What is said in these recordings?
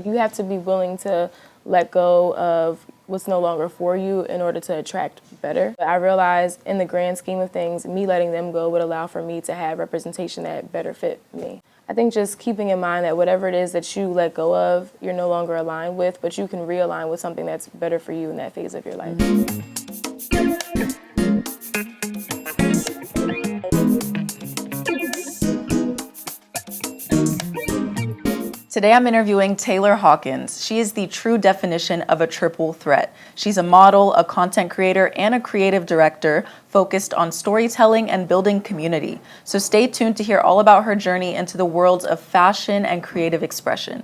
Like, you have to be willing to let go of what's no longer for you in order to attract better. But I realized in the grand scheme of things, me letting them go would allow for me to have representation that better fit me. I think just keeping in mind that whatever it is that you let go of, you're no longer aligned with, but you can realign with something that's better for you in that phase of your life. Today I'm interviewing Taylor Hawkins. She is the true definition of a triple threat. She's a model, a content creator, and a creative director focused on storytelling and building community. So stay tuned to hear all about her journey into the worlds of fashion and creative expression.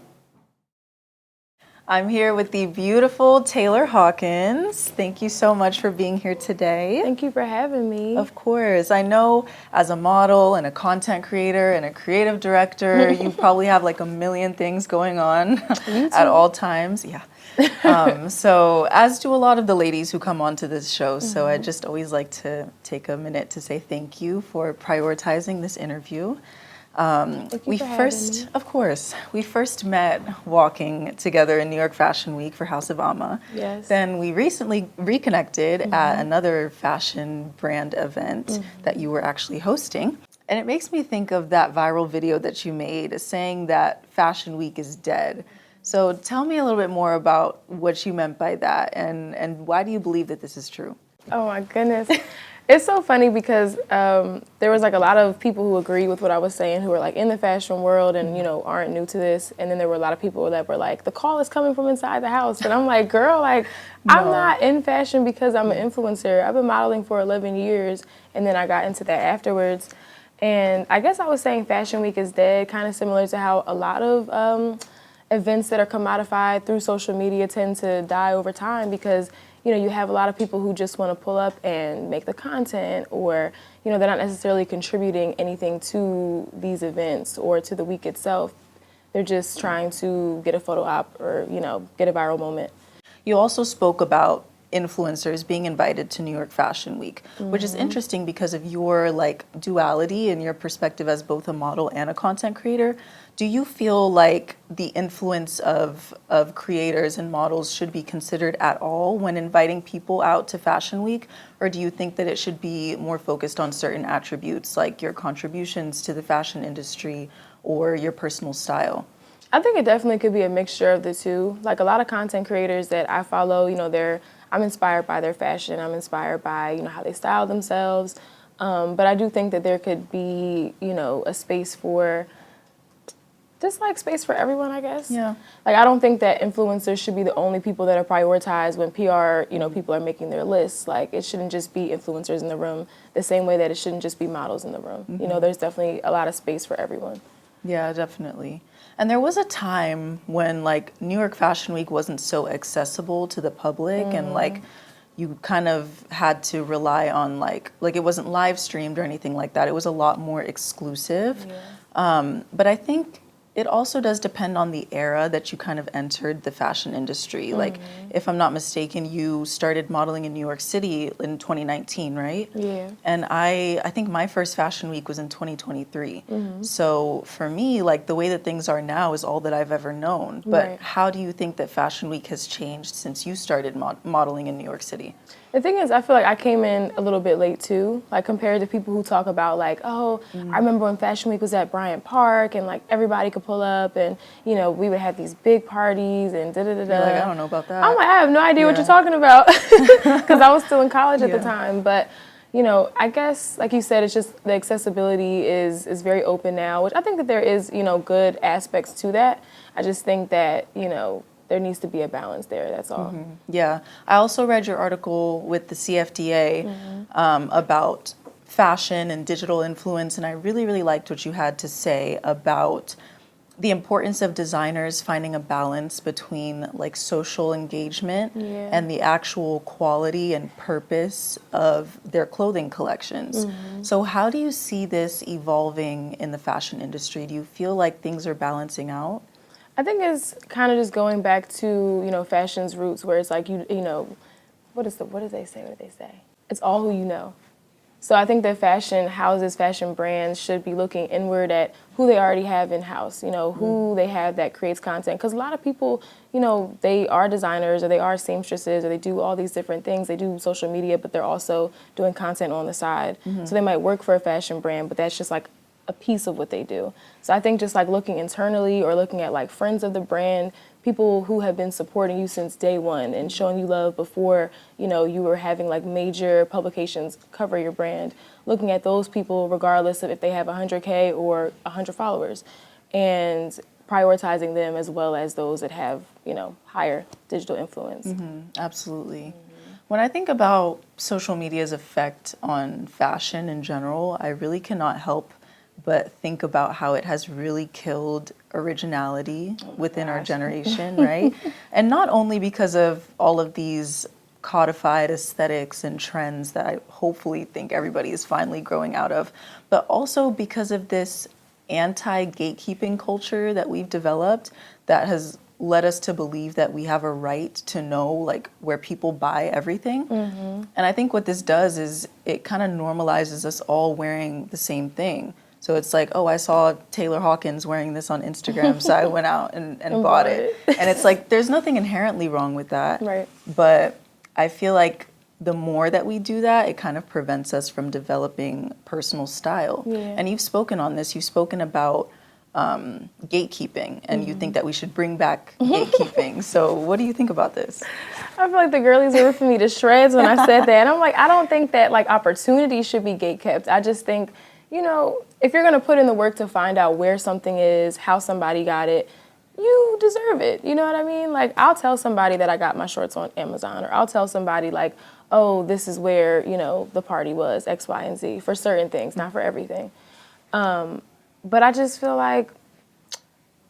I'm here with the beautiful Taylor Hawkins. Thank you so much for being here today. Thank you for having me. Of course. I know as a model and a content creator and a creative director, you probably have like a million things going on at all times. Yeah. So as do a lot of the ladies who come onto this show. So I just always like to take a minute to say thank you for prioritizing this interview. We first met walking together in New York Fashion Week for House of Yvanna. Yes. Then we recently reconnected at another fashion brand event that you were actually hosting. And it makes me think of that viral video that you made saying that Fashion Week is dead. So tell me a little bit more about what you meant by that and why do you believe that this is true? Oh my goodness. It's so funny because there was like a lot of people who agree with what I was saying who were like in the fashion world and, you know, aren't new to this. And then there were a lot of people that were like, the call is coming from inside the house. And I'm like, girl, like, I'm not in fashion because I'm an influencer. I've been modeling for 11 years and then I got into that afterwards. And I guess I was saying Fashion Week is dead, kind of similar to how a lot of events that are commodified through social media tend to die over time because you know, you have a lot of people who just want to pull up and make the content or, you know, they're not necessarily contributing anything to these events or to the week itself. They're just trying to get a photo op or, you know, get a viral moment. You also spoke about influencers being invited to New York Fashion Week, which is interesting because of your like duality and your perspective as both a model and a content creator. Do you feel like the influence of creators and models should be considered at all when inviting people out to Fashion Week? Or do you think that it should be more focused on certain attributes like your contributions to the fashion industry or your personal style? I think it definitely could be a mixture of the two. Like a lot of content creators that I follow, you know, I'm inspired by their fashion. I'm inspired by, you know, how they style themselves. But I do think that there could be, you know, a space for just like space for everyone, I guess. Yeah. Like I don't think that influencers should be the only people that are prioritized when PR, you know, people are making their lists. Like it shouldn't just be influencers in the room the same way that it shouldn't just be models in the room. You know, there's definitely a lot of space for everyone. Yeah, definitely. And there was a time when like New York Fashion Week wasn't so accessible to the public and like you kind of had to rely on like it wasn't live streamed or anything like that. It was a lot more exclusive. Yeah. But I think it also does depend on the era that you kind of entered the fashion industry. Like, if I'm not mistaken, you started modeling in New York City in 2019, right? Yeah. And I think my first fashion week was in 2023. So for me, like the way that things are now is all that I've ever known. But how do you think that Fashion Week has changed since you started modeling in New York City? The thing is, I feel like I came in a little bit late too, like compared to people who talk about like, oh, I remember when Fashion Week was at Bryant Park and like everybody could pull up and, you know, we would have these big parties and da-da-da-da. You're like, I don't know about that. I'm like, I have no idea what you're talking about because I was still in college at the time. But, you know, I guess, like you said, it's just the accessibility is very open now, which I think that there is, you know, good aspects to that. I just think that, you know, there needs to be a balance there, that's all. Yeah. I also read your article with the CFDA about fashion and digital influence, and I really, really liked what you had to say about the importance of designers finding a balance between like social engagement and the actual quality and purpose of their clothing collections. So how do you see this evolving in the fashion industry? Do you feel like things are balancing out? I think it's kind of just going back to, you know, fashion's roots where it's like, you know, what do they say? It's all who you know. So I think that fashion houses, fashion brands should be looking inward at who they already have in-house, you know, who they have that creates content. Because a lot of people, you know, they are designers or they are seamstresses or they do all these different things. They do social media, but they're also doing content on the side. So they might work for a fashion brand, but that's just like a piece of what they do. So I think just like looking internally or looking at like friends of the brand, people who have been supporting you since day one and showing you love before, you know, you were having like major publications cover your brand, looking at those people regardless of if they have 100K or 100 followers and prioritizing them as well as those that have, you know, higher digital influence. Absolutely. When I think about social media's effect on fashion in general, I really cannot help but think about how it has really killed originality within our generation, right? And not only because of all of these codified aesthetics and trends that I hopefully think everybody is finally growing out of, but also because of this anti-gatekeeping culture that we've developed that has led us to believe that we have a right to know like where people buy everything. And I think what this does is it kind of normalizes us all wearing the same thing. So it's like, oh, I saw Taylor Hawkins wearing this on Instagram, so I went out and bought it. And it's like, there's nothing inherently wrong with that. Right. But I feel like the more that we do that, it kind of prevents us from developing personal style. And you've spoken on this. You've spoken about gatekeeping, and you think that we should bring back gatekeeping. So what do you think about this? I feel like the girlies were ripping me to shreds when I said that. And I'm like, I don't think that like opportunity should be gatekept. I just think, you know, if you're going to put in the work to find out where something is, how somebody got it, you deserve it. You know what I mean? Like, I'll tell somebody that I got my shorts on Amazon, or I'll tell somebody like, oh, this is where, you know, the party was, X, Y, and Z, for certain things, not for everything. But I just feel like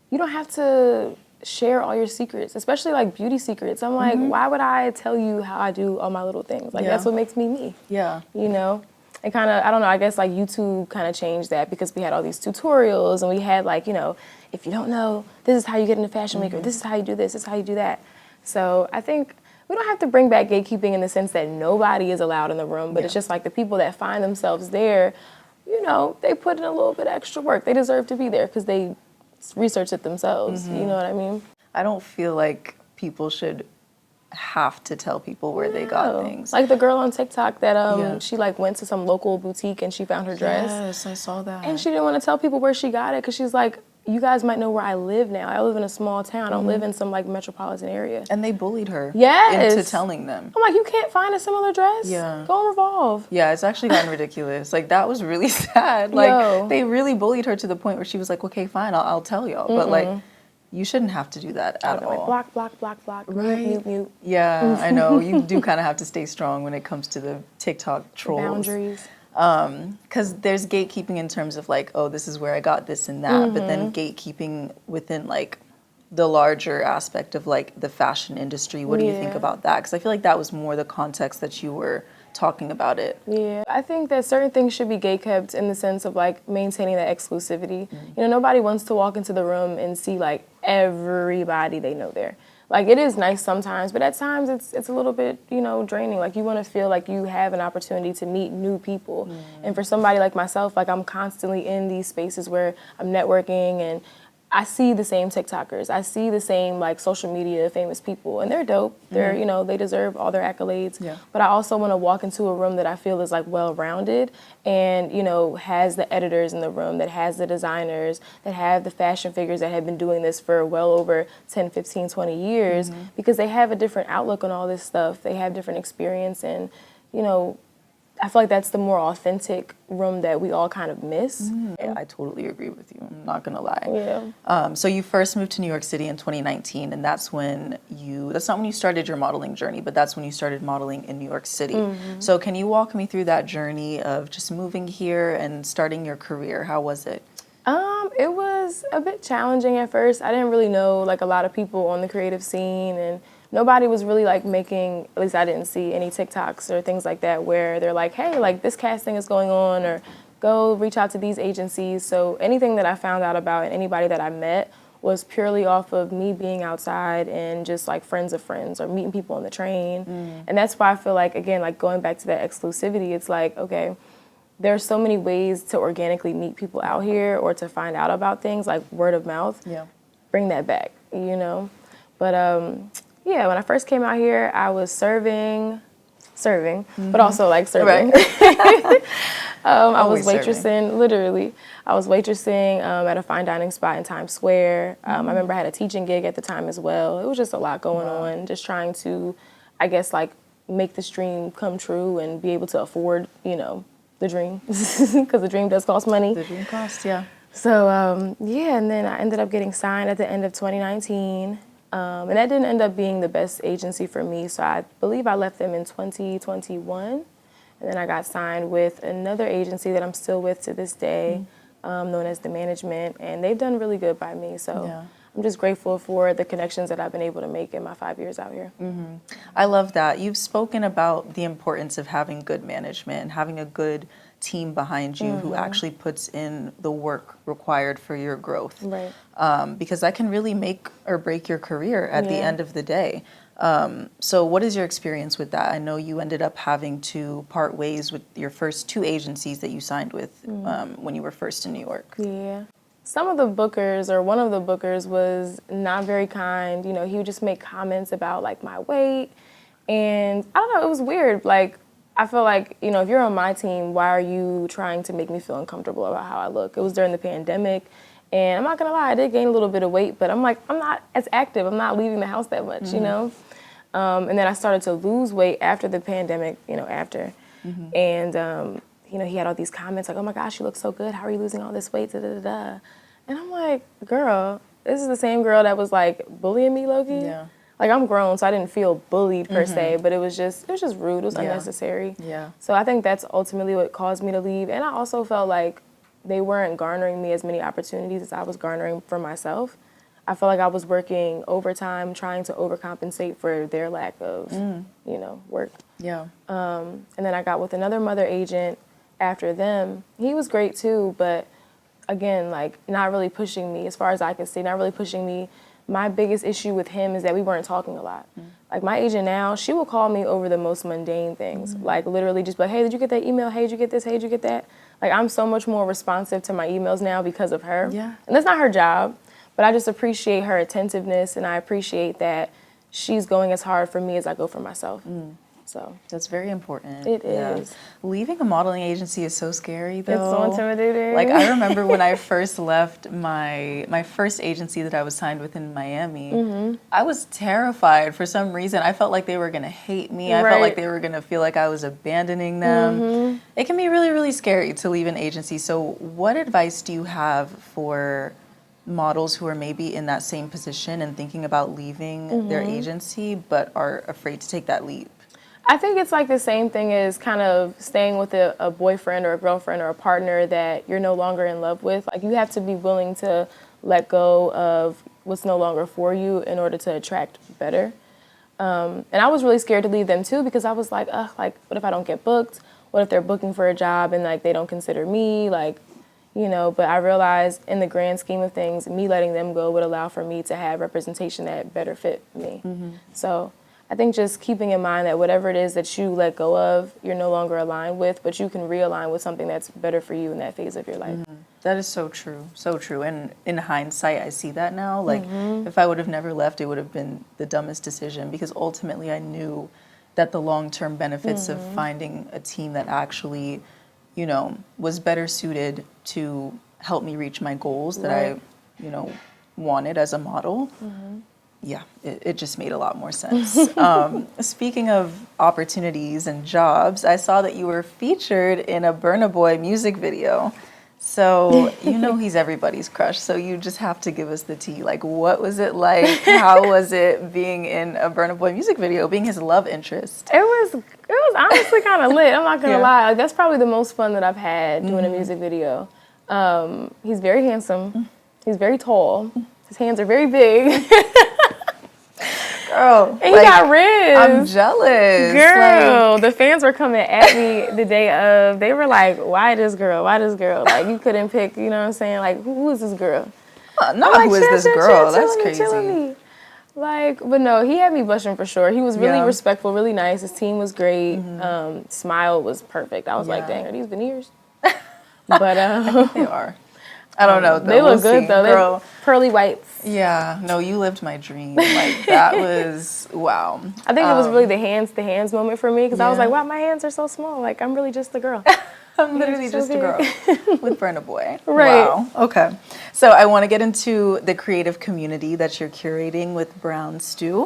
you don't have to share all your secrets, especially like beauty secrets. I'm like, why would I tell you how I do all my little things? Like, that's what makes me me. Yeah. You know? It kind of, I don't know, I guess like YouTube kind of changed that because we had all these tutorials and we had like, you know, if you don't know, this is how you get into Fashion Week, or this is how you do this is how you do that. So I think we don't have to bring back gatekeeping in the sense that nobody is allowed in the room, but it's just like the people that find themselves there, you know, they put in a little bit extra work. They deserve to be there because they research it themselves. You know what I mean? I don't feel like people should have to tell people where they got things. Like the girl on TikTok that she like went to some local boutique and she found her dress. Yes, I saw that. And she didn't want to tell people where she got it because she's like, you guys might know where I live now. I live in a small town. I don't live in some like metropolitan area. And they bullied her into telling them. I'm like, you can't find a similar dress? Yeah. Go and Revolve. Yeah, it's actually gotten ridiculous. Like, that was really sad. Like, they really bullied her to the point where she was like, okay, fine, I'll tell y'all. But like, you shouldn't have to do that at all. Like, block, block, block, block, right? Mute. Yeah, I know. You do kind of have to stay strong when it comes to the TikTok trolls. Boundaries. Because there's gatekeeping in terms of like, oh, this is where I got this and that. But then gatekeeping within like the larger aspect of like the fashion industry. What do you think about that? Because I feel like that was more the context that you were talking about it. Yeah, I think that certain things should be gatekept in the sense of like maintaining that exclusivity. You know, nobody wants to walk into the room and see like everybody they know there. Like, it is nice sometimes, but at times it's a little bit, you know, draining. Like, you want to feel like you have an opportunity to meet new people. And for somebody like myself, like, I'm constantly in these spaces where I'm networking and I see the same TikTokers. I see the same, like, social media famous people, and they're dope. They're, you know, they deserve all their accolades. Yeah. But I also want to walk into a room that I feel is, like, well-rounded and, you know, has the editors in the room, that has the designers, that have the fashion figures that have been doing this for well over 10, 15, 20 years, because they have a different outlook on all this stuff. They have different experience, and, you know, I feel like that's the more authentic room that we all kind of miss. Yeah, I totally agree with you. I'm not gonna lie. Yeah. So you first moved to New York City in 2019, and that's not when you started your modeling journey, but that's when you started modeling in New York City. So can you walk me through that journey of just moving here and starting your career? How was it? It was a bit challenging at first. I didn't really know like a lot of people on the creative scene, and nobody was really like making, at least I didn't see any TikToks or things like that where they're like, hey, like this casting is going on, or go reach out to these agencies. So anything that I found out about and anybody that I met was purely off of me being outside and just like friends of friends or meeting people on the train. And that's why I feel like, again, like going back to that exclusivity, it's like, okay, there's so many ways to organically meet people out here or to find out about things, like word of mouth. Yeah. Bring that back, you know? But yeah, when I first came out here, I was serving, but also like serving. Right. I was Always serving. waitressing, literally. I was waitressing at a fine dining spot in Times Square. I remember I had a teaching gig at the time as well. It was just a lot going on, just trying to, I guess, like, make this dream come true and be able to afford, you know, the dream. Because the dream does cost money. The dream cost, yeah. So, yeah, and then I ended up getting signed at the end of 2019. And that didn't end up being the best agency for me. So I believe I left them in 2021. And then I got signed with another agency that I'm still with to this day, known as The Management. And they've done really good by me. So Yeah. I'm just grateful for the connections that I've been able to make in my 5 years out here. I love that. You've spoken about the importance of having good management and having a good team behind you who actually puts in the work required for your growth. Right. Because that can really make or break your career at the Yeah. end of the day. So what is your experience with that? I know you ended up having to part ways with your first 2 agencies that you signed with when you were first in New York. Yeah. Some of the bookers, or one of the bookers, was not very kind. You know, he would just make comments about, like, my weight. And I don't know, it was weird. Like, I feel like, you know, if you're on my team, why are you trying to make me feel uncomfortable about how I look? It was during the pandemic. And I'm not going to lie, I did gain a little bit of weight, but I'm like, I'm not as active. I'm not leaving the house that much, you know? And then I started to lose weight after the pandemic, you know, after. And, you know, he had all these comments like, oh my gosh, you look so good. How are you losing all this weight? Da, da, da, da. And I'm like, girl, this is the same girl that was like bullying me, low-key. Yeah. Like, I'm grown, so I didn't feel bullied per se, but it was just rude. It was Yeah. unnecessary. Yeah. So I think that's ultimately what caused me to leave. And I also felt like they weren't garnering me as many opportunities as I was garnering for myself. I felt like I was working overtime, trying to overcompensate for their lack of, you know, work. Yeah. And then I got with another mother agent after them. He was great too, but again, like, not really pushing me, as far as I can see, not really pushing me. My biggest issue with him is that we weren't talking a lot. Like, my agent now, she will call me over the most mundane things. Like, literally just be like, hey, did you get that email? Hey, did you get this? Hey, did you get that? Like, I'm so much more responsive to my emails now because of her. Yeah. And that's not her job, but I just appreciate her attentiveness, and I appreciate that she's going as hard for me as I go for myself. So That's very important. it is. Leaving a modeling agency is so scary, though. It's so intimidating. Like, I remember when I first left my first agency that I was signed with in Miami, I was terrified for some reason. I felt like they were going to hate me. I felt like they were going to feel like I was abandoning them. It can be really, really scary to leave an agency. So what advice do you have for models who are maybe in that same position and thinking about leaving their agency but are afraid to take that leap? I think it's like the same thing as kind of staying with a boyfriend or a girlfriend or a partner that you're no longer in love with. Like, you have to be willing to let go of what's no longer for you in order to attract better. And I was really scared to leave them too, because I was like, like, what if I don't get booked? What if they're booking for a job and, like, they don't consider me? Like, you know, but I realized in the grand scheme of things, me letting them go would allow for me to have representation that better fit me. So I think just keeping in mind that whatever it is that you let go of, you're no longer aligned with, but you can realign with something that's better for you in that phase of your life. That is so true, so true. And in hindsight, I see that now. Like, if I would have never left, it would have been the dumbest decision, because ultimately I knew that the long-term benefits of finding a team that actually, you know, was better suited to help me reach my goals that I, you know, wanted as a model. Yeah, it just made a lot more sense. Speaking of opportunities and jobs, I saw that you were featured in a Burna Boy music video. So, you know, he's everybody's crush. So you just have to give us the tea. Like, what was it like? How was it being in a Burna Boy music video, being his love interest? It was honestly kind of lit. I'm not gonna lie. Like, that's probably the most fun that I've had doing a music video. He's very handsome. He's very tall. His hands are very big. Girl, And he got ribs. I'm jealous. Girl, Like, the fans were coming at me the day of. They were like, why this girl? Why this girl? Like, you couldn't pick, you know what I'm saying? Like, who is this girl? not like, who is this girl? That's crazy. Chilling me. Like, but no, he had me blushing for sure. He was really respectful, really nice. His team was great. Smile was perfect. I was like, dang, are these veneers? But I think they are. I don't know. They look good though. Girl. They're pearly whites. Yeah, no, you lived my dream. Like that was wow. I think it was really the hands moment for me because I was Yeah. like, wow, my hands are so small. Like I'm really just a girl. I'm literally just a girl with Burna Boy. Right. Wow. Okay. So I want to get into the creative community that you're curating with brwn.stu.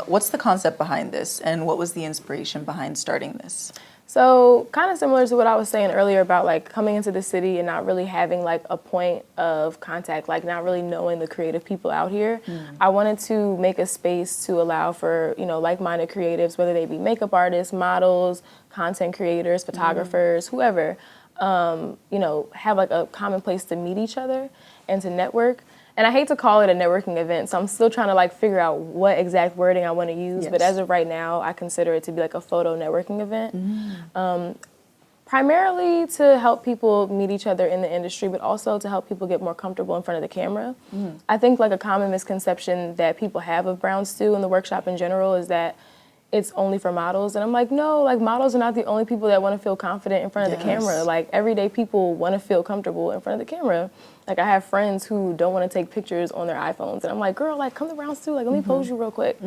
What's the concept behind this, and what was the inspiration behind starting this? So kind of similar to what I was saying earlier about like coming into the city and not really having like a point of contact, like not really knowing the creative people out here. I wanted to make a space to allow for, you know, like-minded creatives, whether they be makeup artists, models, content creators, photographers, whoever, you know, have like a common place to meet each other and to network. And I hate to call it a networking event, so I'm still trying to like figure out what exact wording I want to use. Yes. But as of right now, I consider it to be like a photo networking event. Primarily to help people meet each other in the industry, but also to help people get more comfortable in front of the camera. I think like a common misconception that people have of brwn.stu and the workshop in general is that it's only for models. And I'm like, no, like models are not the only people that want to feel confident in front of the camera. Like everyday people want to feel comfortable in front of the camera. Like I have friends who don't want to take pictures on their iPhones. And I'm like, girl, like come to brwn.stu, like let me pose you real quick.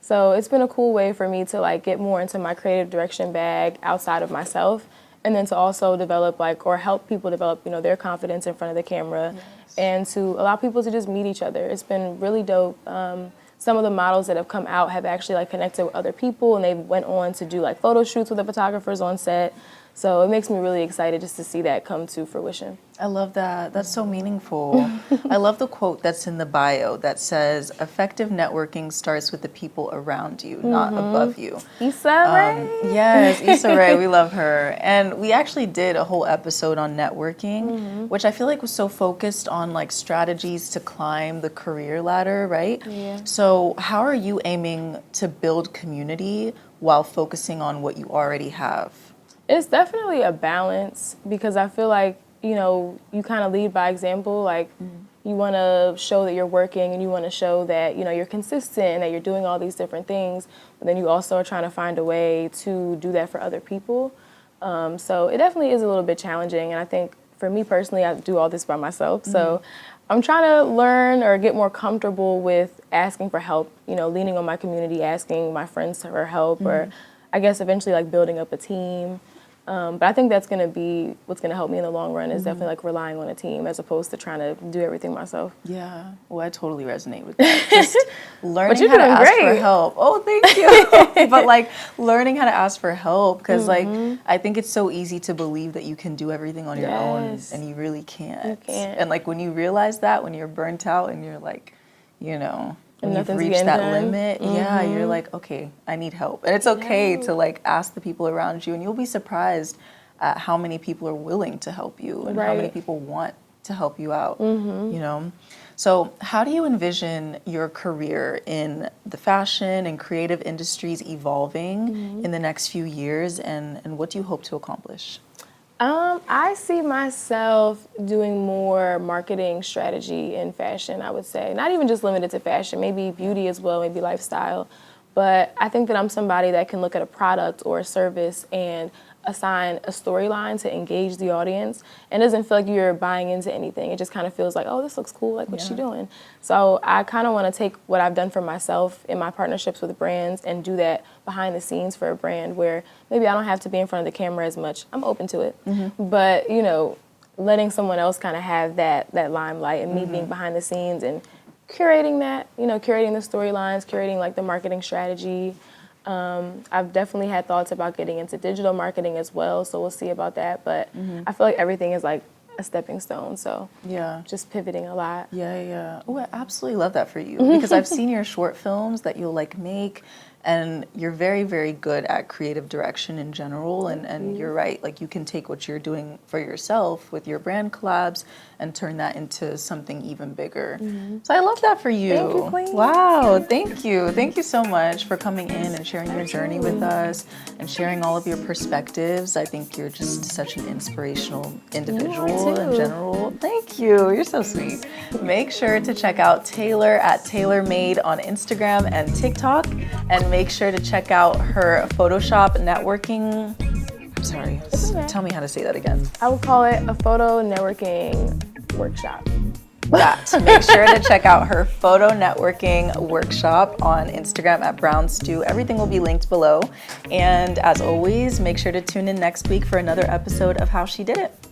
So it's been a cool way for me to like get more into my creative direction bag outside of myself. And then to also develop like, or help people develop, you know, their confidence in front of the camera and to allow people to just meet each other. It's been really dope. Some of the models that have come out have actually like connected with other people and they went on to do like photo shoots with the photographers on set. So it makes me really excited just to see that come to fruition. I love that. That's so meaningful. I love the quote that's in the bio that says, effective networking starts with the people around you, not above you. Issa Rae. Yes, Issa Rae, we love her. And we actually did a whole episode on networking, which I feel like was so focused on like strategies to climb the career ladder, right? Yeah. So how are you aiming to build community while focusing on what you already have? It's definitely a balance because I feel like, you know, you kind of lead by example. Like you want to show that you're working and you want to show that, you know, you're consistent and that you're doing all these different things. But then you also are trying to find a way to do that for other people. So it definitely is a little bit challenging. And I think for me personally, I do all this by myself. So I'm trying to learn or get more comfortable with asking for help, you know, leaning on my community, asking my friends for help or I guess eventually like building up a team. But I think that's going to be what's going to help me in the long run is definitely like relying on a team as opposed to trying to do everything myself. Yeah, well, I totally resonate with that. Just learning you're how to doing ask great. for help. Oh, thank you. But like learning how to ask for help because like I think it's so easy to believe that you can do everything on your own Yes. and you really can't. You can't. And like when you realize that, when you're burnt out and you're like, you know, when you've nothing's reached getting that done. limit, yeah, you're like, okay, I need help. And it's okay to like ask the people around you and you'll be surprised at how many people are willing to help you and how many Right. people want to help you out, you know? So how do you envision your career in the fashion and creative industries evolving in the next few years and what do you hope to accomplish? I see myself doing more marketing strategy in fashion, I would say. Not even just limited to fashion, maybe beauty as well, maybe lifestyle. But I think that I'm somebody that can look at a product or a service and assign a storyline to engage the audience and doesn't feel like you're buying into anything. It just kind of feels like, oh, this looks cool, like what's she doing? So I kind of want to take what I've done for myself in my partnerships with brands and do that behind the scenes for a brand where maybe I don't have to be in front of the camera as much. I'm open to it. But, you know, letting someone else kind of have that limelight and me being behind the scenes and curating that, you know, curating the storylines, curating like the marketing strategy. I've definitely had thoughts about getting into digital marketing as well, so we'll see about that. But I feel like everything is like a stepping stone, so just pivoting a lot. Yeah. Oh, I absolutely love that for you because I've seen your short films that you'll like make and you're very, very good at creative direction in general. And you're right, like you can take what you're doing for yourself with your brand collabs and turn that into something even bigger. So I love that for you. Thank you, Queen. Wow, thank you. Thank you so much for coming in and sharing your journey with us and sharing all of your perspectives. I think you're just such an inspirational individual in general. Thank you. You're so sweet. Make sure to check out Taylor at TaylorMade on Instagram and TikTok, and make sure to check out her Photoshop networking sorry. okay. Tell me how to say that again. I would call it a photo networking workshop. Make sure to check out her photo networking workshop on Instagram at brwn.stu. Everything will be linked below. And as always, make sure to tune in next week for another episode of How She Did It.